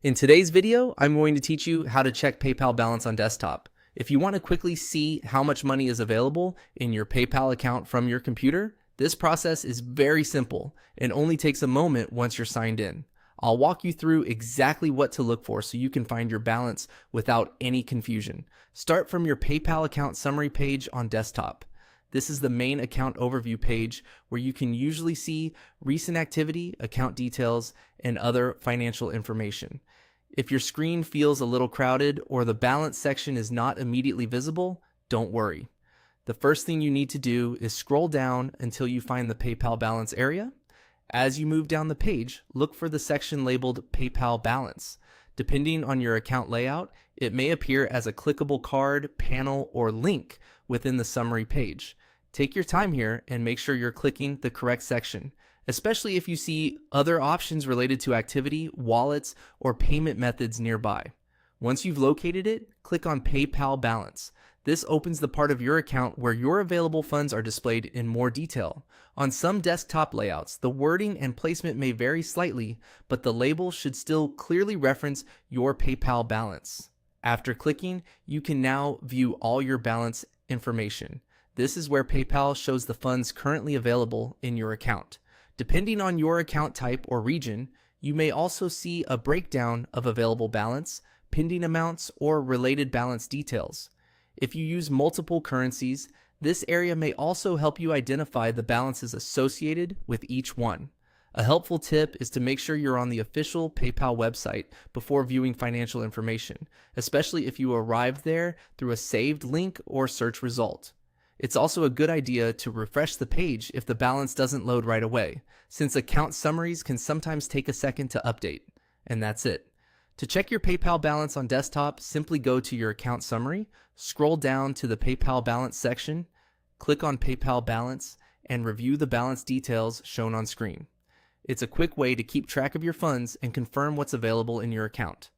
In today's video, I'm going to teach you how to check PayPal balance on desktop. If you want to quickly see how much money is available in your PayPal account from your computer, this process is very simple and only takes a moment once you're signed in. I'll walk you through exactly what to look for so you can find your balance without any confusion. Start from your PayPal account summary page on desktop. This is the main account overview page where you can usually see recent activity, account details, and other financial information. If your screen feels a little crowded or the balance section is not immediately visible, don't worry. The first thing you need to do is scroll down until you find the PayPal balance area. As you move down the page, look for the section labeled PayPal balance. Depending on your account layout, it may appear as a clickable card, panel, or link within the summary page. Take your time here and make sure you're clicking the correct section, especially if you see other options related to activity, wallets, or payment methods nearby. Once you've located it, click on PayPal balance. This opens the part of your account where your available funds are displayed in more detail. On some desktop layouts, the wording and placement may vary slightly, but the label should still clearly reference your PayPal balance. After clicking, you can now view all your balance information. This is where PayPal shows the funds currently available in your account. Depending on your account type or region, you may also see a breakdown of available balance, pending amounts, or related balance details. If you use multiple currencies, this area may also help you identify the balances associated with each one. A helpful tip is to make sure you're on the official PayPal website before viewing financial information, especially if you arrived there through a saved link or search result. It's also a good idea to refresh the page if the balance doesn't load right away, since account summaries can sometimes take a second to update. And that's it. To check your PayPal balance on desktop, simply go to your account summary, scroll down to the PayPal balance section, click on PayPal balance, and review the balance details shown on screen. It's a quick way to keep track of your funds and confirm what's available in your account.